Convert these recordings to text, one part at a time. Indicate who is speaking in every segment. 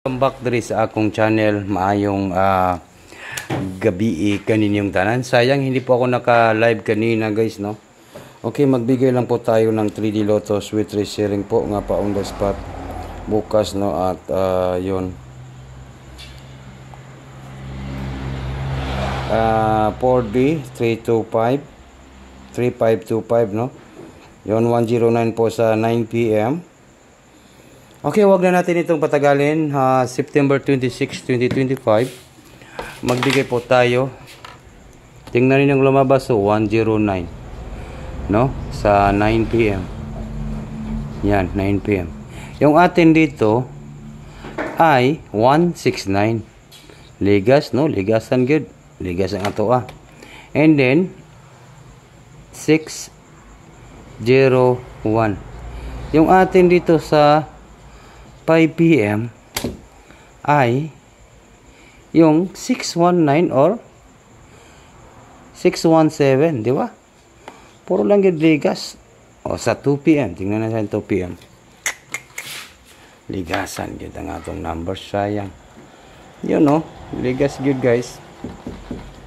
Speaker 1: Welcome back diri sa akong channel. Maayong gabi kaninyong tanan. Sayang hindi po ako naka-live kanina guys, no. Okay, magbigay lang po tayo ng 3D Lotto Sweet Sharing po nga pa on the spot bukas, no, at yun 4D 325 3525, no. Yun 109 po sa 9 PM. Okay, wag na natin itong patagalin. September 26, 2025. Magbigay po tayo. Tingnan niyo yung lumabas, so 109. No? Sa 9 PM. Yan, 9 PM. Yung atin dito ay 169. Ligas, no? Ligasan good. Ligas ang ato And then 601. Yung atin dito sa 5 PM ay yung 619 or 617, di ba? Puro lang yung ligas. O sa 2 PM, tingnan natin 2 PM. Ligasan yun ang atong numbers, sayang. Yun, no? Ligas good guys.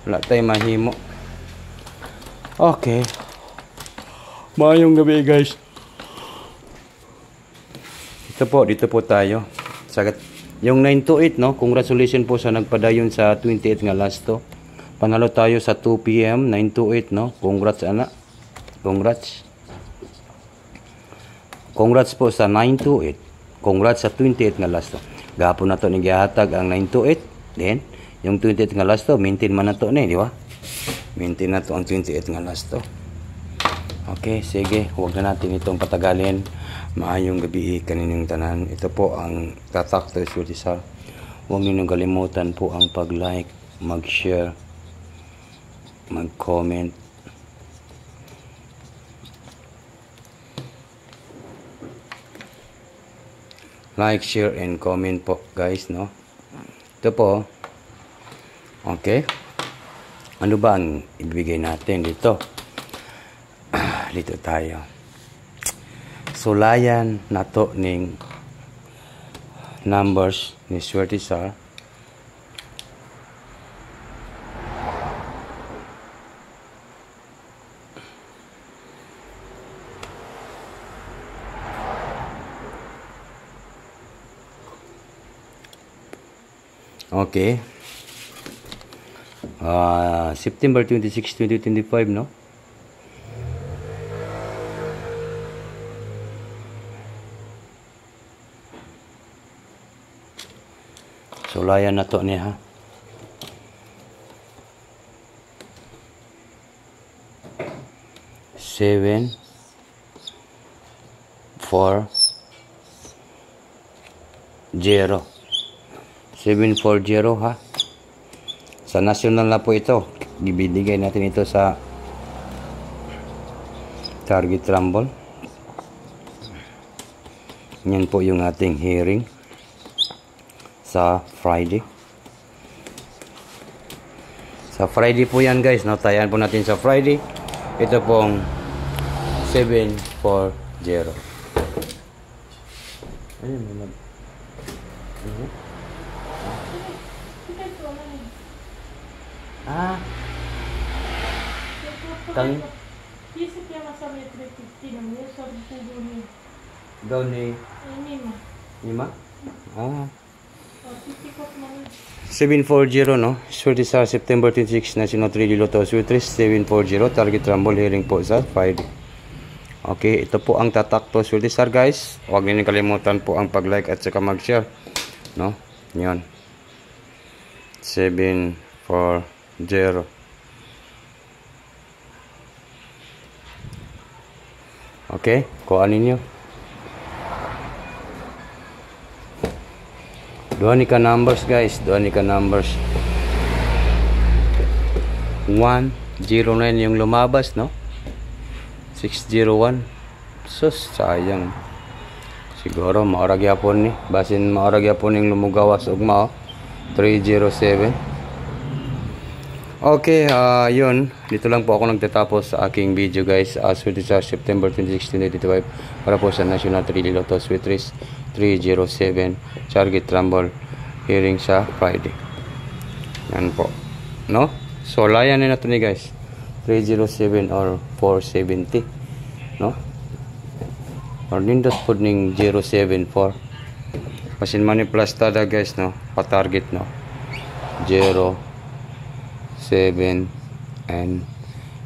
Speaker 1: Wala tayo mahimo. Okay. Mayong gabi guys. Dito po tayo. Yung 928, no? Congratulations po sa nagpadayon sa 28 nga last to. Panalo tayo sa 2 PM, 928, no? Congrats, anak. Congrats. Congrats po sa 928. Congrats sa 28 nga last to. Gapon na to ni gihatag ang 928. Then, yung 28 nga last to, maintain man na to ni, di ba? Maintain na to ang 28 nga last to. Okay, sige. Huwag na natin itong patagalin. Maayong gabi kaninyong tanan. Ito po ang tatak to Sweetisar. Huwag ninyong kalimutan po ang pag-like, mag-share, mag-comment. Like, share, and comment po guys, no? Ito po. Okay. Ano ba ang ibigay natin dito? Dito tayo. Sulayan nato ning numbers ni Sweetisar. Okay. September 26, 2025, no? Sulayan na to niya, ha. Seven, 4, 0. 740, ha. Sa national na po ito. Ibibigay natin ito sa Target Rumble. Yan po yung ating hearing sa Friday. Sa Friday po yan guys, no? Tayan po natin sa Friday. Ito pong 740. Ayun, may tang
Speaker 2: Isip niya masama 350 na mo sa pugo niya.
Speaker 1: Daw ni Lima? 740, no? Sweetisar September 26 National 3D Lotto Sweet 740 Target Rumble hearing po sa Friday. Okay, ito po ang tatak to Sweetisar guys. Huwag niyo kalimutan po ang pag-like at saka mag-share, no? Yan. 740. Okay, kuhanin nyo. Doon ni ka numbers guys. Doon ni ka numbers. 109 yung lumabas, no? 601. Sus, sayang. Siguro maorag yapon ni. Basin maorag yapon yung lumugawas ugma, oh. 307. Okay, yun. Dito lang po ako nagtatapos sa aking video guys. Sweetisar September 26, 2025 para po sa National 3D Lotto Sweet 307 Target Rumble. hearing sa Friday. Yan po, no? So layan na nato ni guys, 307 or 470, no? Or nindot pod ning 074. Pasin man ni plus tada guys, no? Pa-target, no? 0 7 and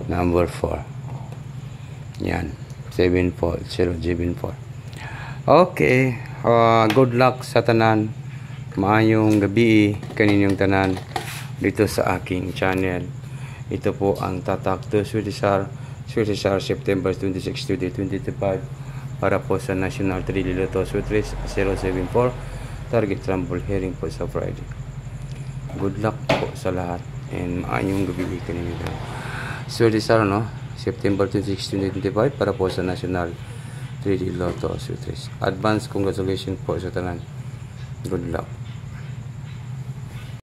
Speaker 1: number 4. Yan, 74 074. Okay, good luck sa tanan. Maayong gabi kaninyong tanan dito sa aking channel. Ito po ang Tatak to Sweetisar September 26, 2025 para po sa National 3 Lotto Sweet Race 074 target rumble hearing po sa Friday. Good luck po sa lahat and maayong gabi kaninyong tanan. Sweetisar, no? September 26, 2025 para po sa National 3D Lotto Sweet Race. Advance congratulations po sa tanan. Good luck.